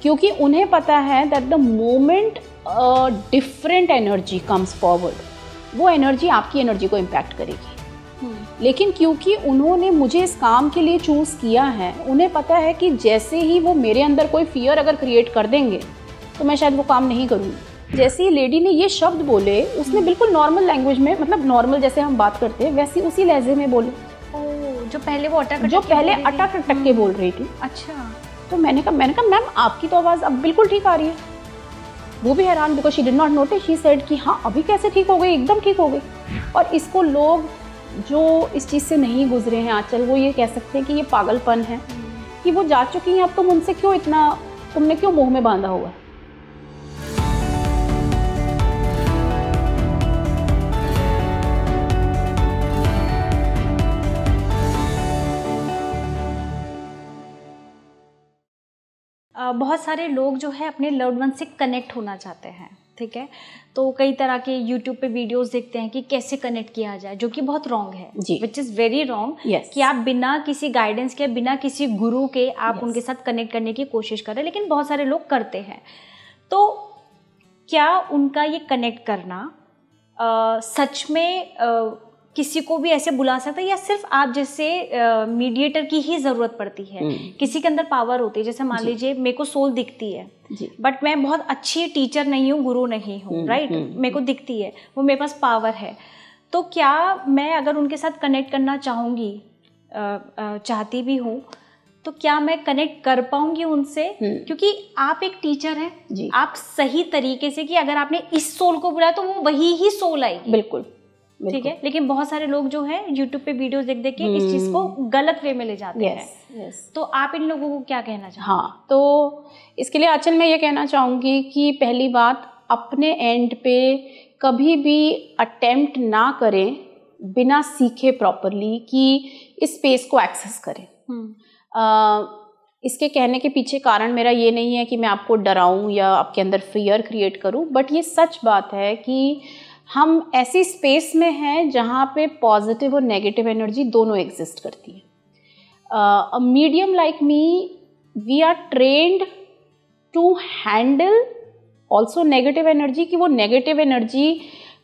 क्योंकि उन्हें पता है that the moment different energy comes forward, वो एनर्जी आपकी एनर्जी को इम्पैक्ट करेगी। लेकिन क्योंकि उन्होंने मुझे इस काम के लिए चूज़ किया है, उन्हें पता है कि जैसे ही वो मेरे अंदर कोई फियर अगर क्रिएट कर देंगे तो मैं शायद वो काम नहीं करूँगी। जैसे ही लेडी ने ये शब्द बोले, उसने बिल्कुल नॉर्मल लैंग्वेज में, मतलब नॉर्मल जैसे हम बात करते हैं वैसे उसी लहजे में बोले जो पहले वो अटक के बोल रही थी। अच्छा। तो मैंने कहा मैम आपकी तो आवाज़ अब बिल्कुल ठीक आ रही है। वो भी हैरान, because she did not notice, she said कि हाँ अभी कैसे ठीक हो गई, एकदम ठीक हो गई। और इसको लोग जो इस चीज़ से नहीं गुजरे हैं आंचल, वो ये कह सकते हैं कि ये पागलपन है कि वो जा चुकी हैं, अब तुम उनसे क्यों इतना, तुमने क्यों मुंह में बांधा हुआ है। बहुत सारे लोग जो है अपने लव्ड वन से कनेक्ट होना चाहते हैं, ठीक है, तो कई तरह के यूट्यूब पे वीडियोस देखते हैं कि कैसे कनेक्ट किया जाए, जो कि बहुत रॉन्ग है, विच इज़ वेरी रॉन्ग, कि आप बिना किसी गाइडेंस के, बिना किसी गुरु के आप उनके साथ कनेक्ट करने की कोशिश करें, लेकिन बहुत सारे लोग करते हैं। तो क्या उनका ये कनेक्ट करना सच में किसी को भी ऐसे बुला सकता है, या सिर्फ आप जैसे मीडिएटर की ही ज़रूरत पड़ती है? किसी के अंदर पावर होती है, जैसे मान लीजिए मेरे को सोल दिखती है, बट मैं बहुत अच्छी टीचर नहीं हूँ, गुरु नहीं हूँ, राइट, मेरे को दिखती है, वो मेरे पास पावर है, तो क्या मैं अगर उनके साथ कनेक्ट करना चाहूँगी, चाहती भी हूँ, तो क्या मैं कनेक्ट कर पाऊंगी उनसे? क्योंकि आप एक टीचर हैं, आप सही तरीके से, कि अगर आपने इस सोल को बुलाया तो वो वही ही सोल आएगी, बिल्कुल, ठीक है। लेकिन बहुत सारे लोग जो है यूट्यूब पे वीडियोस देख देख के इस चीज को गलत वे में ले जाते हैं। तो आप इन लोगों को क्या कहना चाहते हैं? हाँ, तो इसके लिए आंचल मैं ये कहना चाहूँगी कि पहली बात, अपने एंड पे कभी भी अटेम्प्ट ना करें बिना सीखे प्रॉपरली कि इस स्पेस को एक्सेस करें। इसके कहने के पीछे कारण मेरा ये नहीं है कि मैं आपको डराऊं या आपके अंदर फियर क्रिएट करूं, बट ये सच बात है कि हम ऐसी स्पेस में हैं जहाँ पे पॉजिटिव और नेगेटिव एनर्जी दोनों एग्जिस्ट करती है। A medium like me, we are trained to handle also negative energy, कि वो नेगेटिव एनर्जी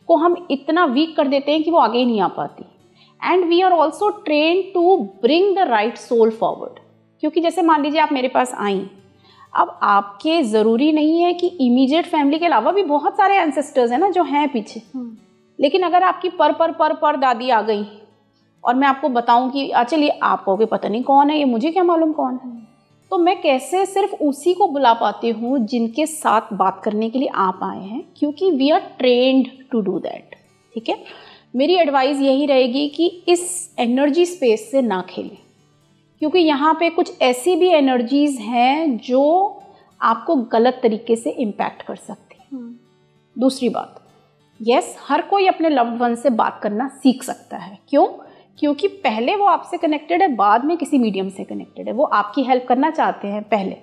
को हम इतना वीक कर देते हैं कि वो आगे ही नहीं आ पाती। And we are also trained to bring the right soul forward, क्योंकि जैसे मान लीजिए आप मेरे पास आई, अब आपके ज़रूरी नहीं है कि इमीडिएट फैमिली के अलावा भी बहुत सारे एंसेस्टर्स हैं ना जो हैं पीछे, लेकिन अगर आपकी पर दादी आ गई और मैं आपको बताऊं कि चलिए आप कहोगे पता नहीं कौन है ये, मुझे क्या मालूम कौन है, तो मैं कैसे सिर्फ उसी को बुला पाती हूँ जिनके साथ बात करने के लिए आप आए हैं, क्योंकि we are trained to do that, ठीक है। मेरी एडवाइस यही रहेगी कि इस एनर्जी स्पेस से ना खेलें, क्योंकि यहाँ पे कुछ ऐसी भी एनर्जीज हैं जो आपको गलत तरीके से इम्पैक्ट कर सकती हैं। दूसरी बात, यस, हर कोई अपने लव्ड वन से बात करना सीख सकता है। क्यों? क्योंकि पहले वो आपसे कनेक्टेड है, बाद में किसी मीडियम से कनेक्टेड है, वो आपकी हेल्प करना चाहते हैं पहले,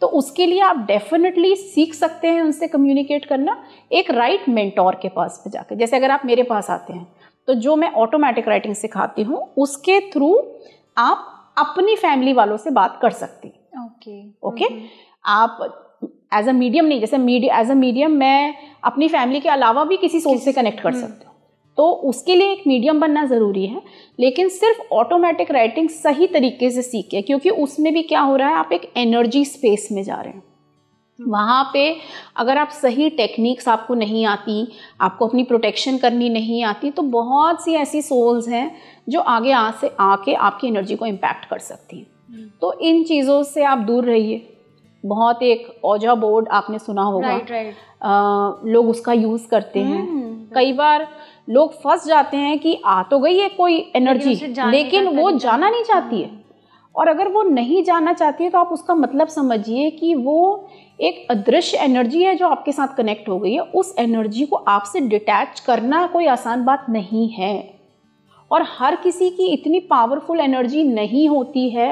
तो उसके लिए आप डेफिनेटली सीख सकते हैं उनसे कम्युनिकेट करना, एक राइट मेंटोर के पास पे जाकर। जैसे अगर आप मेरे पास आते हैं तो जो मैं ऑटोमेटिक राइटिंग सिखाती हूँ उसके थ्रू आप अपनी फैमिली वालों से बात कर सकती हैं। ओके, आप एज अ मीडियम नहीं, जैसे एज अ मीडियम मैं अपनी फैमिली के अलावा भी किसी सोल से कनेक्ट कर सकती हूँ, तो उसके लिए एक मीडियम बनना ज़रूरी है। लेकिन सिर्फ ऑटोमेटिक राइटिंग सही तरीके से सीखे, क्योंकि उसमें भी क्या हो रहा है, आप एक एनर्जी स्पेस में जा रहे हैं। वहाँ पे अगर आप सही टेक्निक्स आपको नहीं आती, आपको अपनी प्रोटेक्शन करनी नहीं आती, तो बहुत सी ऐसी सोल्स हैं जो आगे से आके आपकी एनर्जी को इम्पैक्ट कर सकती हैं। तो इन चीज़ों से आप दूर रहिए। बहुत एक ओजा बोर्ड आपने सुना होगा, लोग उसका यूज़ करते हैं। कई बार लोग फंस जाते हैं कि आ तो गई है कोई एनर्जी, लेकिन वो जाना नहीं चाहती है, और अगर वो नहीं जाना चाहती है तो आप उसका मतलब समझिए कि वो एक अदृश्य एनर्जी है जो आपके साथ कनेक्ट हो गई है। उस एनर्जी को आपसे डिटैच करना कोई आसान बात नहीं है, और हर किसी की इतनी पावरफुल एनर्जी नहीं होती है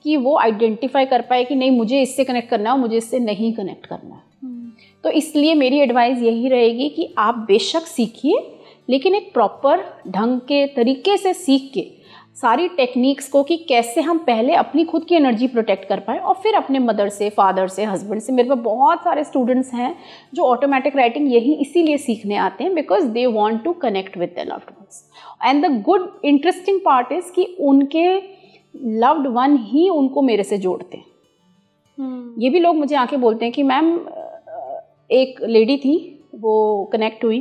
कि वो आइडेंटिफाई कर पाए कि नहीं मुझे इससे कनेक्ट करना है, मुझे इससे नहीं कनेक्ट करना है। तो इसलिए मेरी एडवाइस यही रहेगी कि आप बेशक सीखिए, लेकिन एक प्रॉपर ढंग के तरीके से सीख के सारी टेक्निक्स को कि कैसे हम पहले अपनी खुद की एनर्जी प्रोटेक्ट कर पाए और फिर अपने मदर से, फादर से, हस्बैंड से। मेरे पास बहुत सारे स्टूडेंट्स हैं जो ऑटोमेटिक राइटिंग यही इसीलिए सीखने आते हैं because they want to connect with their loved ones. And the good interesting part is कि उनके लव्ड वन ही उनको मेरे से जोड़ते हैं। ये भी लोग मुझे आके बोलते हैं कि मैम, एक लेडी थी वो कनेक्ट हुई,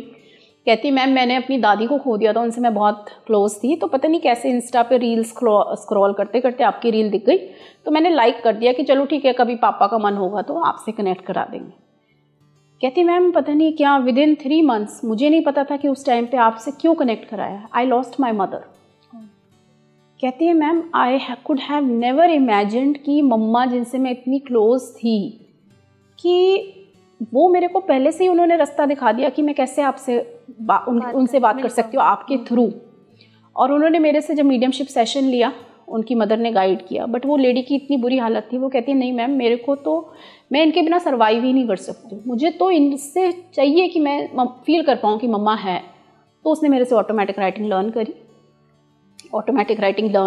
कहती मैम मैंने अपनी दादी को खो दिया था, उनसे मैं बहुत क्लोज थी, तो पता नहीं कैसे इंस्टा पे रील स्क्रॉल करते करते आपकी रील दिख गई, तो मैंने लाइक कर दिया कि चलो ठीक है, कभी पापा का मन होगा तो आपसे कनेक्ट करा देंगे। कहती मैम पता नहीं क्या विदिन 3 months, मुझे नहीं पता था कि उस टाइम पे आपसे क्यों कनेक्ट कराया, आई लॉस्ट माई मदर। कहती है ma'am I could have never imagined कि मम्मा जिनसे मैं इतनी क्लोज थी कि वो मेरे को पहले से ही उन्होंने रास्ता दिखा दिया कि मैं कैसे आपसे उनसे बात कर सकती हूँ आपके थ्रू। और उन्होंने मेरे से जब मीडियमशिप सेशन लिया, उनकी मदर ने गाइड किया, बट वो लेडी की इतनी बुरी हालत थी, वो कहती है नहीं मैम मेरे को तो, मैं इनके बिना सर्वाइव ही नहीं कर सकती, मुझे तो इनसे चाहिए कि मैं फील कर पाऊँ कि मम्मा है। तो उसने मेरे से ऑटोमेटिक राइटिंग लर्न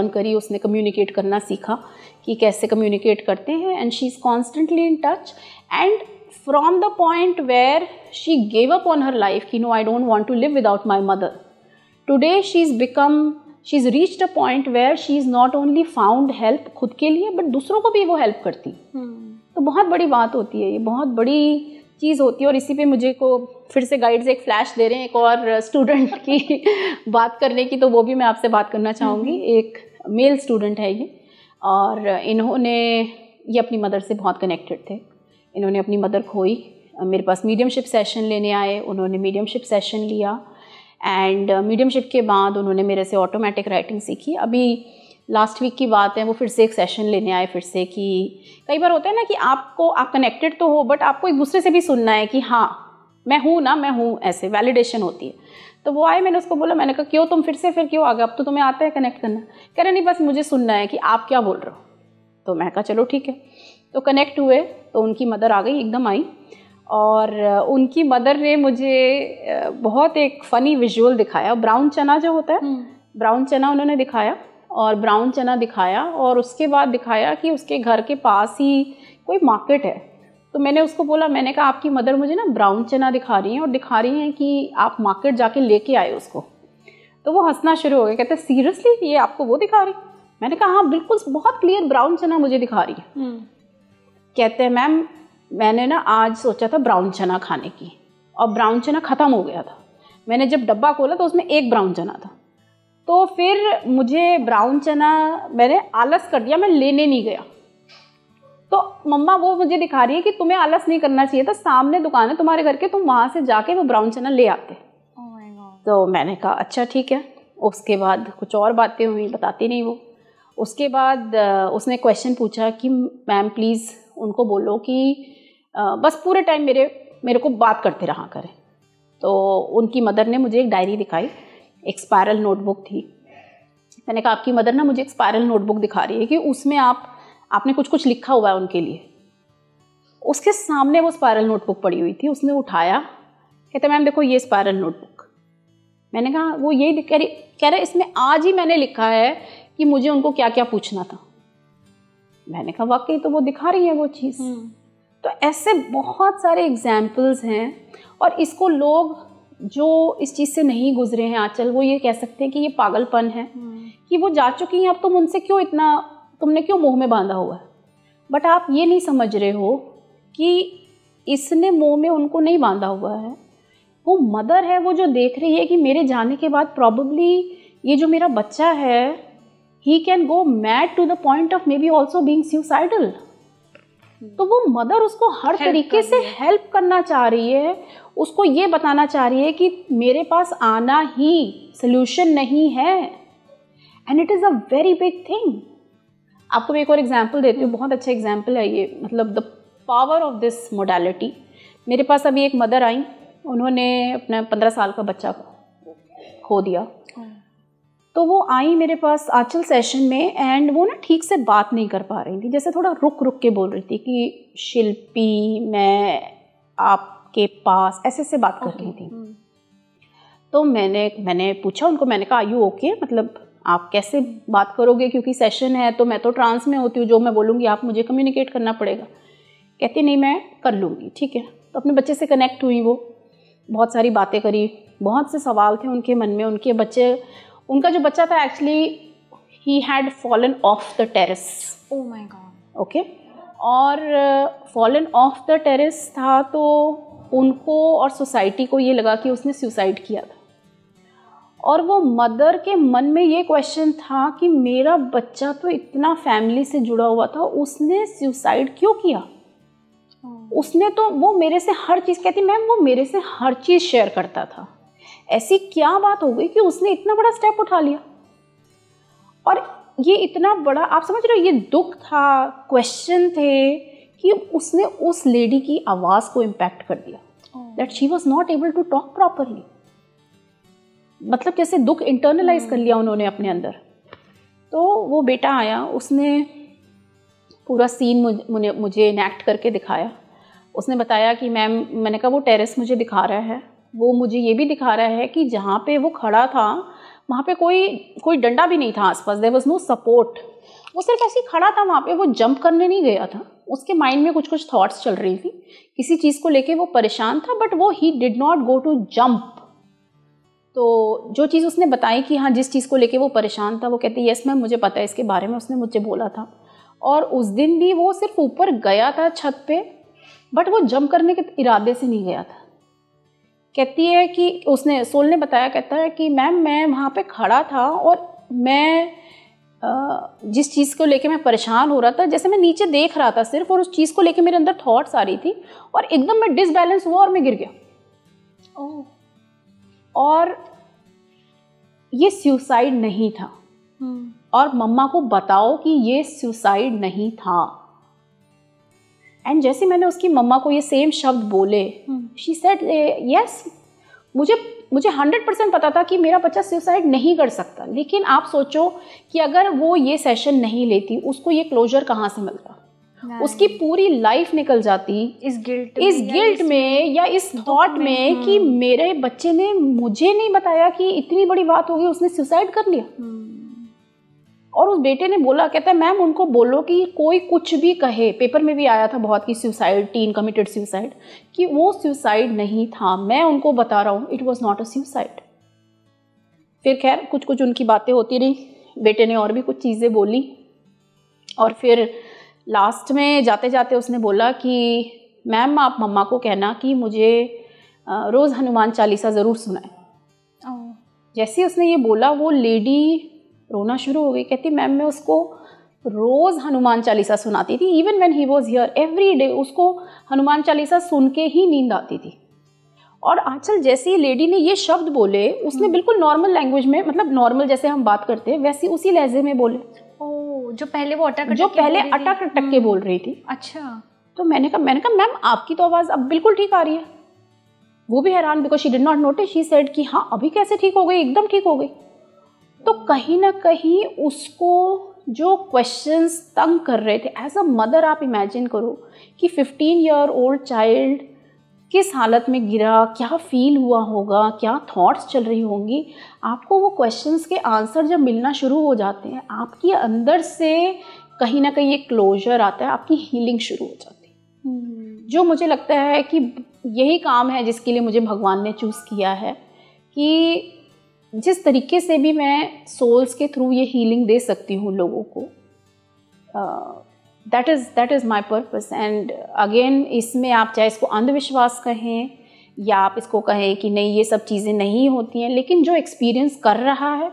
करी, उसने कम्युनिकेट करना सीखा कि कैसे कम्युनिकेट करते हैं, and she is constantly in touch. And from the point where she gave up on her life कि no I don't want to live without my mother, today she's reached a point where she is not only found help खुद के लिए but दूसरों को भी वो help करती। तो बहुत बड़ी बात होती है, ये बहुत बड़ी चीज़ होती है। और इसी पे मुझे को फिर से गाइड से एक फ्लैश दे रहे हैं एक और स्टूडेंट की बात करने की, तो वो भी मैं आपसे बात करना चाहूँगी। एक मेल स्टूडेंट है ये, और इन्होंने ये अपनी मदर से बहुत कनेक्टेड थे। इन्होंने अपनी मदर खोई, मेरे पास मीडियमशिप सेशन लेने आए, उन्होंने मीडियमशिप सेशन लिया, एंड मीडियमशिप के बाद उन्होंने मेरे से ऑटोमेटिक राइटिंग सीखी। अभी लास्ट वीक की बात है, वो फिर से एक सेशन लेने आए फिर से, कि कई बार होता है ना कि आप कनेक्टेड तो हो बट आपको एक दूसरे से भी सुनना है कि हाँ मैं हूँ, ऐसे वैलिडेशन होती है। तो वो आए, मैंने उसको बोला, मैंने कहा क्यों तुम फिर क्यों आ गए, अब तो तुम्हें आता है कनेक्ट करना। कह रहे नहीं बस मुझे सुनना है कि आप क्या बोल रहे हो। तो मैं कहा चलो ठीक है, तो कनेक्ट हुए, तो उनकी मदर आ गई, एकदम आई, और उनकी मदर ने मुझे बहुत एक फ़नी विजुअल दिखाया। ब्राउन चना जो होता है, ब्राउन चना उन्होंने दिखाया, और ब्राउन चना दिखाया, और उसके बाद दिखाया कि उसके घर के पास ही कोई मार्केट है। तो मैंने उसको बोला, मैंने कहा आपकी मदर मुझे ना ब्राउन चना दिखा रही हैं और दिखा रही हैं कि आप मार्केट जाके लेके आए उसको। तो वो हंसना शुरू हो गया, कहते सीरियसली ये आपको वो दिखा रही? मैंने कहा हाँ बिल्कुल, बहुत क्लियर ब्राउन चना मुझे दिखा रही है। कहते हैं मैम मैंने ना आज सोचा था ब्राउन चना खाने की, और ब्राउन चना ख़त्म हो गया था। मैंने जब डब्बा खोला तो उसमें एक ब्राउन चना था, तो फिर मुझे ब्राउन चना मैंने आलस कर दिया, मैं लेने नहीं गया। तो मम्मा वो मुझे दिखा रही है कि तुम्हें आलस नहीं करना चाहिए था, सामने दुकान है तुम्हारे घर के, तुम वहाँ से जाके वो ब्राउन चना ले आते। तो मैंने कहा अच्छा ठीक है। उसके बाद कुछ और बातें हुई, बताती नहीं वो। उसके बाद उसने क्वेश्चन पूछा कि मैम प्लीज़ उनको बोलो कि बस पूरे टाइम मेरे को बात करते रहा करें। तो उनकी मदर ने मुझे एक डायरी दिखाई, एक स्पायरल नोटबुक थी। मैंने कहा आपकी मदर ना मुझे एक स्पायरल नोटबुक दिखा रही है कि उसमें आपने कुछ लिखा हुआ है उनके लिए। उसके सामने वो स्पायरल नोटबुक पड़ी हुई थी, उसने उठाया, कहते मैम देखो ये स्पायरल नोटबुक। मैंने कहा वो यही कह रहे इसमें आज ही मैंने लिखा है कि मुझे उनको क्या क्या पूछना था। मैंने कहा वाकई तो वो दिखा रही है वो चीज़। तो ऐसे बहुत सारे एग्जाम्पल्स हैं, और इसको लोग जो इस चीज़ से नहीं गुजरे हैं आंचल, वो ये कह सकते हैं कि ये पागलपन है कि वो जा चुकी हैं, अब तुम उनसे तुमने क्यों मुंह में बांधा हुआ है। बट आप ये नहीं समझ रहे हो कि इसने मुंह में उनको नहीं बांधा हुआ है, वो मदर है, वो जो देख रही है कि मेरे जाने के बाद प्रॉबेबली ये जो मेरा बच्चा है he can go mad to the point of maybe also being suicidal। तो वो मदर उसको हर तरीके से हेल्प करना चाह रही है, उसको ये बताना चाह रही है कि मेरे पास आना ही सल्यूशन नहीं है, and it is a very big thing. आपको मैं एक और एग्जांपल देती हूँ, बहुत अच्छा एग्जांपल है ये, मतलब the power of this modality. मेरे पास अभी एक मदर आई, उन्होंने अपना 15 साल का बच्चा खो दिया। तो वो आई मेरे पास आंचल सेशन में, एंड वो ना ठीक से बात नहीं कर पा रही थी, जैसे थोड़ा रुक के बोल रही थी कि शिल्पी मैं आपके पास, ऐसे बात कर रही थी। तो मैंने पूछा उनको, मैंने कहा आर यू ओके, मतलब आप कैसे बात करोगे, क्योंकि सेशन है तो मैं तो ट्रांस में होती हूँ, जो मैं बोलूँगी आप मुझे कम्युनिकेट करना पड़ेगा। कहती नहीं मैं कर लूँगी, ठीक है। तो अपने बच्चे से कनेक्ट हुई, वो बहुत सारी बातें करी, बहुत से सवाल थे उनके मन में। उनका जो बच्चा था actually he had fallen of the terrace. Oh my God. Okay, और फॉलन ऑफ द टेरेस था तो उनको और सोसाइटी को ये लगा कि उसने सुसाइड किया था। और वो मदर के मन में ये क्वेश्चन था कि मेरा बच्चा तो इतना फैमिली से जुड़ा हुआ था, उसने सुसाइड क्यों किया? उसने तो, वो मेरे से हर चीज़, कहती मैम वो मेरे से हर चीज़ शेयर करता था, ऐसी क्या बात हो गई कि उसने इतना बड़ा स्टेप उठा लिया? और ये इतना बड़ा, आप समझ रहे हो, ये दुख था, क्वेश्चन थे कि उसने उस लेडी की आवाज़ को इम्पैक्ट कर दिया, that she was not able to talk properly. मतलब कैसे दुख इंटरनलाइज कर लिया उन्होंने अपने अंदर। तो वो बेटा आया, उसने पूरा सीन मुझे इनैक्ट करके दिखाया। उसने बताया कि मैम, मैंने कहा वो टेरेस मुझे दिखा रहा है, वो मुझे ये भी दिखा रहा है कि जहाँ पे वो खड़ा था वहाँ पे कोई डंडा भी नहीं था आसपास, देयर वाज नो सपोर्ट। वो सिर्फ ऐसे ही खड़ा था वहाँ पे, वो जंप करने नहीं गया था। उसके माइंड में कुछ थॉट्स चल रही थी, किसी चीज़ को लेके वो परेशान था, बट वो he did not go to jump. तो जो चीज़ उसने बताई कि हाँ जिस चीज़ को लेके वो परेशान था, वो कहते यस मैम मुझे पता है इसके बारे में, उसने मुझे बोला था। और उस दिन भी वो सिर्फ ऊपर गया था छत पे, बट वो जंप करने के इरादे से नहीं गया था। कहती है कि उसने, सोल ने बताया, कहता है कि मैम मैं वहाँ पे खड़ा था और मैं जिस चीज़ को लेके मैं परेशान हो रहा था, जैसे मैं नीचे देख रहा था सिर्फ, और उस चीज़ को लेके मेरे अंदर थॉट्स आ रही थी, और एकदम मैं डिसबैलेंस हुआ और मैं गिर गया। ओह। और ये सुसाइड नहीं था। और मम्मा को बताओ कि ये सुसाइड नहीं था। एंड जैसे मैंने उसकी मम्मा को ये सेम शब्द बोले, शी सेड यस, मुझे 100% पता था कि मेरा बच्चा सुसाइड नहीं कर सकता। लेकिन आप सोचो कि अगर वो ये सेशन नहीं लेती, उसको ये क्लोजर कहाँ से मिलता? उसकी पूरी लाइफ निकल जाती इस गिल्ट में या इस थॉट में कि मेरे बच्चे ने मुझे नहीं बताया कि इतनी बड़ी बात हो गई, उसने सुसाइड कर लिया। और उस बेटे ने बोला, कहता है मैम उनको बोलो कि कोई कुछ भी कहे, पेपर में भी आया था बहुत कि सुसाइड, टीन कमिटेड सुसाइड, कि वो सुसाइड नहीं था। मैं उनको बता रहा हूँ it was not a suicide. फिर खैर कुछ उनकी बातें होती रही, बेटे ने और भी कुछ चीज़ें बोली, और फिर लास्ट में जाते जाते उसने बोला कि मैम आप मम्मा को कहना कि मुझे रोज़ हनुमान चालीसा ज़रूर सुनाए। जैसे ही उसने ये बोला, वो लेडी रोना शुरू हो गई। कहती मैम मैं उसको रोज़ हनुमान चालीसा सुनाती थी, even when he was here every day, उसको हनुमान चालीसा सुन के ही नींद आती थी। और आंचल जैसे ही लेडी ने ये शब्द बोले, उसने बिल्कुल नॉर्मल लैंग्वेज में, मतलब नॉर्मल जैसे हम बात करते हैं वैसे उसी लहजे में बोले, जो पहले वो अटक के बोल रही थी। अच्छा। तो मैंने कहा मैम आपकी तो आवाज़ अब बिल्कुल ठीक आ रही है। वो भी हैरान, because she did not notice, she said कि हाँ अभी कैसे ठीक हो गई, एकदम ठीक हो गई। तो कहीं ना कहीं उसको जो क्वेश्चंस तंग कर रहे थे, एज अ मदर आप इमेजिन करो कि 15 ईयर ओल्ड चाइल्ड किस हालत में गिरा, क्या फील हुआ होगा, क्या थॉट्स चल रही होंगी। आपको वो क्वेश्चंस के आंसर जब मिलना शुरू हो जाते हैं, आपके अंदर से कहीं ना कहीं एक क्लोजर आता है, आपकी हीलिंग शुरू हो जाती है। जो मुझे लगता है कि यही काम है जिसके लिए मुझे भगवान ने चूज़ किया है, कि जिस तरीके से भी मैं सोल्स के थ्रू ये हीलिंग दे सकती हूँ लोगों को, that is my purpose. And again इसमें आप चाहे इसको अंधविश्वास कहें या आप इसको कहें कि नहीं ये सब चीज़ें नहीं होती हैं, लेकिन जो एक्सपीरियंस कर रहा है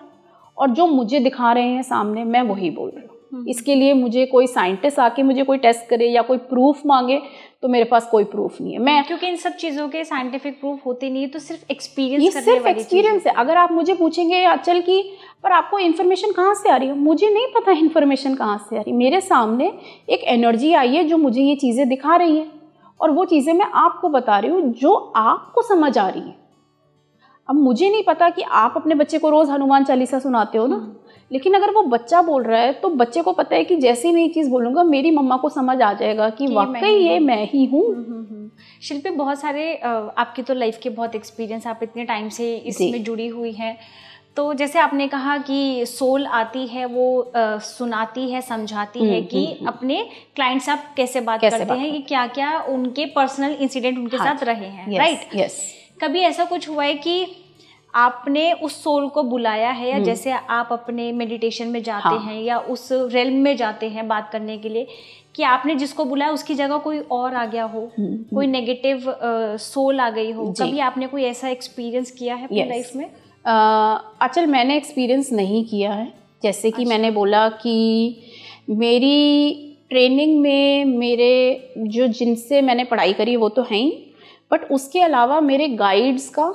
और जो मुझे दिखा रहे हैं सामने, मैं वही बोल रही हूँ। इसके लिए मुझे कोई साइंटिस्ट आके मुझे कोई टेस्ट करे या कोई प्रूफ मांगे तो मेरे पास कोई प्रूफ नहीं है। मैं, क्योंकि इन सब चीज़ों के साइंटिफिक प्रूफ होते नहीं है, तो सिर्फ एक्सपीरियंस है। अगर आप मुझे पूछेंगे आंचल की पर आपको इन्फॉर्मेशन कहाँ से आ रही है, मुझे नहीं पता इन्फॉर्मेशन कहाँ से आ रही। मेरे सामने एक एनर्जी आई है जो मुझे ये चीज़ें दिखा रही है, और वो चीज़ें मैं आपको बता रही हूँ जो आपको समझ आ रही है। अब मुझे नहीं पता कि आप अपने बच्चे को रोज़ हनुमान चालीसा सुनाते हो ना, लेकिन अगर वो बच्चा बोल रहा है तो बच्चे को पता है कि जैसे ही मैं ये चीज़ बोलूँगा मेरी मम्मा को समझ आ जाएगा कि वाकई ये मैं ही हूँ। शिल्पी, बहुत सारे आपकी तो लाइफ के बहुत एक्सपीरियंस, आप इतने टाइम से इसमें जुड़ी हुई हैं, तो जैसे आपने कहा कि सोल आती है, वो सुनाती है, समझाती है कि अपने क्लाइंट से आप कैसे बात करते हैं, कि क्या क्या उनके पर्सनल इंसिडेंट उनके साथ रहे हैं, राइट? यस। कभी ऐसा कुछ हुआ है कि आपने उस सोल को बुलाया है, या जैसे आप अपने मेडिटेशन में जाते हैं या उस रेल्म में जाते हैं बात करने के लिए, कि आपने जिसको बुलाया उसकी जगह कोई और आ गया हो, कोई नेगेटिव सोल आ गई हो, कभी आपने कोई ऐसा एक्सपीरियंस किया है अपनी लाइफ में? अचल मैंने एक्सपीरियंस नहीं किया है। जैसे कि मैंने बोला कि मेरी ट्रेनिंग में मेरे जो जिनसे मैंने पढ़ाई करी वो तो हैं ही, बट उसके अलावा मेरे गाइड्स का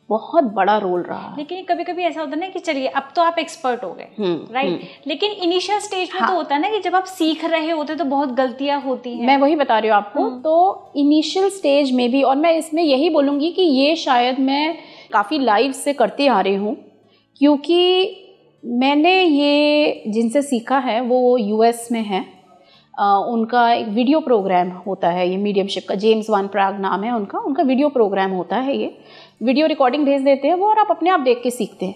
बहुत बड़ा रोल रहा है। लेकिन कभी कभी ऐसा होता है ना कि चलिए अब तो आप एक्सपर्ट हो गए, राइट, लेकिन इनिशियल स्टेज में तो होता है ना कि जब आप सीख रहे होते तो बहुत गलतियां होती हैं। मैं वही बता रही हूँ आपको। तो इनिशियल स्टेज में भी, और मैं इसमें यही बोलूँगी कि ये शायद मैं काफ़ी लाइव से करते आ रही हूँ, क्योंकि मैंने ये जिनसे सीखा है वो यूएस में है। उनका एक वीडियो प्रोग्राम होता है, ये मीडियमशिप का, जेम्स वान प्राग नाम है उनका वीडियो प्रोग्राम होता है। ये वीडियो रिकॉर्डिंग भेज देते हैं वो, और आप अपने आप देख के सीखते हैं।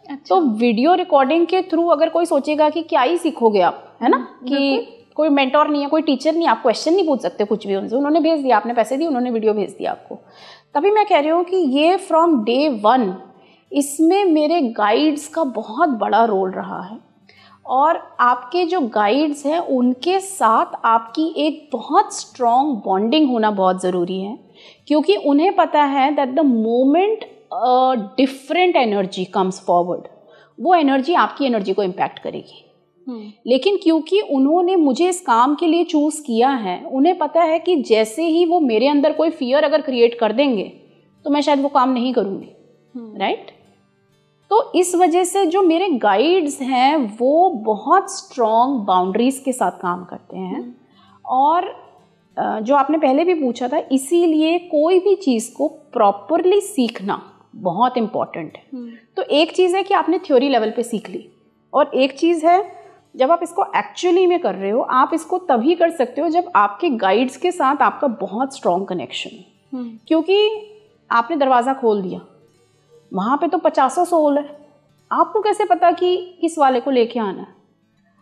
अच्छा। तो वीडियो रिकॉर्डिंग के थ्रू अगर कोई सोचेगा कि क्या ही सीखोगे आप, है ना, कि कोई मेंटोर नहीं है, कोई टीचर नहीं, आप क्वेश्चन नहीं पूछ सकते कुछ भी उनसे, उन्होंने भेज दिया, आपने पैसे दिए, उन्होंने वीडियो भेज दिया आपको। तभी मैं कह रही हूँ कि ये फ्रॉम डे वन इसमें मेरे गाइड्स का बहुत बड़ा रोल रहा है। और आपके जो गाइड्स हैं उनके साथ आपकी एक बहुत स्ट्रॉन्ग बॉन्डिंग होना बहुत ज़रूरी है, क्योंकि उन्हें पता है that the moment different energy comes forward, वो एनर्जी आपकी एनर्जी को इम्पैक्ट करेगी। लेकिन क्योंकि उन्होंने मुझे इस काम के लिए चूज़ किया है, उन्हें पता है कि जैसे ही वो मेरे अंदर कोई फियर अगर क्रिएट कर देंगे तो मैं शायद वो काम नहीं करूँगी, राइट? तो इस वजह से जो मेरे गाइड्स हैं वो बहुत स्ट्रॉन्ग बाउंड्रीज के साथ काम करते हैं। और जो आपने पहले भी पूछा था, इसीलिए कोई भी चीज़ को प्रॉपरली सीखना बहुत इम्पॉर्टेंट है। तो एक चीज़ है कि आपने थ्योरी लेवल पे सीख ली, और एक चीज़ है जब आप इसको एक्चुअली में कर रहे हो, आप इसको तभी कर सकते हो जब आपके गाइड्स के साथ आपका बहुत स्ट्रॉन्ग कनेक्शन है। क्योंकि आपने दरवाज़ा खोल दिया, वहाँ पे तो 50 सोल है, आपको कैसे पता कि किस वाले को लेके आना है?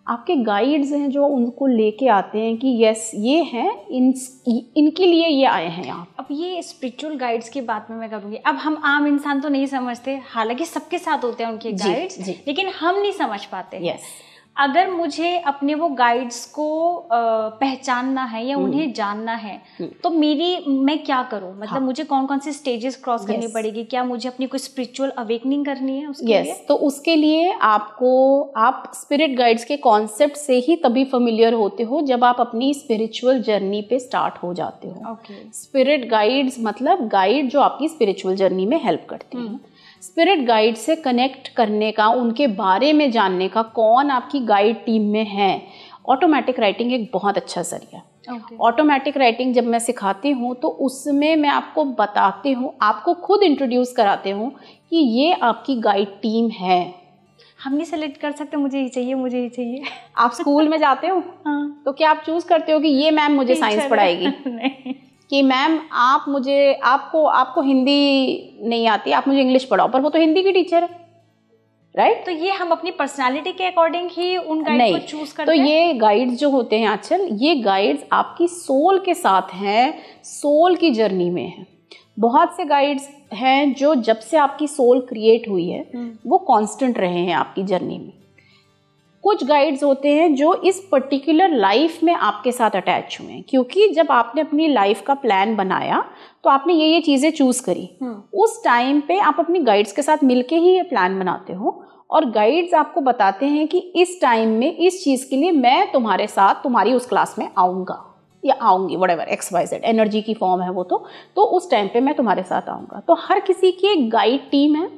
आपके गाइड्स हैं जो उनको लेके आते हैं कि यस ये हैं, इनके लिए ये आए हैं आप। अब ये स्पिरिचुअल गाइड्स की बात में मैं करूँगी। अब हम आम इंसान तो नहीं समझते, हालांकि सबके साथ होते हैं उनके गाइड्स, लेकिन हम नहीं समझ पाते। यस। अगर मुझे अपने वो गाइड्स को पहचानना है या उन्हें जानना है, तो मैं क्या करूं? मतलब मुझे कौन कौन से स्टेजेस क्रॉस करनी पड़ेगी? क्या मुझे अपनी कोई स्पिरिचुअल अवेकनिंग करनी है उसके लिए? तो उसके लिए आप स्पिरिट गाइड्स के कॉन्सेप्ट से ही तभी फेमिलियर होते हो जब आप अपनी स्पिरिचुअल जर्नी पे स्टार्ट हो जाते हो। स्पिरिट गाइड्स मतलब गाइड जो आपकी स्पिरिचुअल जर्नी में हेल्प करते हैं। स्पिरिट गाइड से कनेक्ट करने का, उनके बारे में जानने का, कौन आपकी गाइड टीम में है, ऑटोमेटिक राइटिंग एक बहुत अच्छा जरिया। ऑटोमेटिक राइटिंग जब मैं सिखाती हूँ तो उसमें मैं आपको बताती हूँ, आपको खुद इंट्रोड्यूस कराते हूँ कि ये आपकी गाइड टीम है। हम नहीं सेलेक्ट कर सकते मुझे ये चाहिए, मुझे ये चाहिए? आप स्कूल में जाते हो तो क्या आप चूज करते हो कि ये मैम मुझे साइंस पढ़ाएगी? नहीं। कि मैम आपको हिंदी नहीं आती, आप मुझे इंग्लिश पढ़ाओ, पर वो तो हिंदी की टीचर है, राइट? तो ये हम अपनी पर्सनालिटी के अकॉर्डिंग ही उन गाइड को चूज करते हैं। तो ये गाइड्स जो होते हैं आजकल, ये गाइड्स आपकी सोल के साथ हैं, सोल की जर्नी में हैं। बहुत से गाइड्स हैं जो जब से आपकी सोल क्रिएट हुई है वो कांस्टेंट रहे हैं आपकी जर्नी में। कुछ गाइड्स होते हैं जो इस पर्टिकुलर लाइफ में आपके साथ अटैच हुए हैं, क्योंकि जब आपने अपनी लाइफ का प्लान बनाया तो आपने ये चीज़ें चूज़ करी। उस टाइम पे आप अपनी गाइड्स के साथ मिलके ही ये प्लान बनाते हो, और गाइड्स आपको बताते हैं कि इस टाइम में इस चीज़ के लिए मैं तुम्हारे साथ तुम्हारी उस क्लास में आऊँगा या आऊँगी, व्हाटएवर XYZ एनर्जी की फॉर्म है वो, तो उस टाइम पे मैं तुम्हारे साथ आऊँगा। तो हर किसी की एक गाइड टीम है।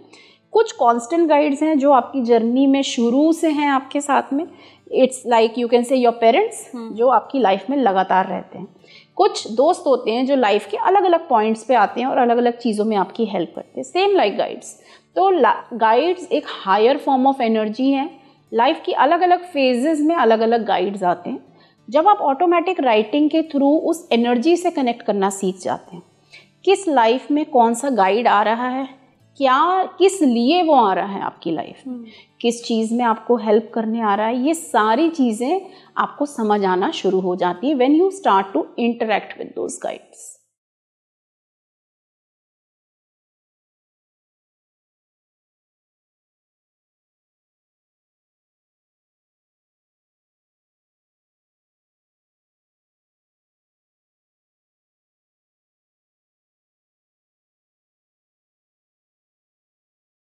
कुछ कांस्टेंट गाइड्स हैं जो आपकी जर्नी में शुरू से हैं आपके साथ में। It's like you can say your parents, जो आपकी लाइफ में लगातार रहते हैं। कुछ दोस्त होते हैं जो लाइफ के अलग अलग पॉइंट्स पे आते हैं और अलग अलग चीज़ों में आपकी हेल्प करते हैं, सेम लाइक गाइड्स। तो गाइड्स एक हायर फॉर्म ऑफ एनर्जी है। लाइफ की अलग अलग फेजेस में अलग अलग गाइड्स आते हैं। जब आप ऑटोमेटिक राइटिंग के थ्रू उस एनर्जी से कनेक्ट करना सीख जाते हैं, किस लाइफ में कौन सा गाइड आ रहा है, क्या किस लिए वो आ रहा है आपकी लाइफ में, किस चीज़ में आपको हेल्प करने आ रहा है, ये सारी चीज़ें आपको समझ आना शुरू हो जाती है when you start to interact with those guides.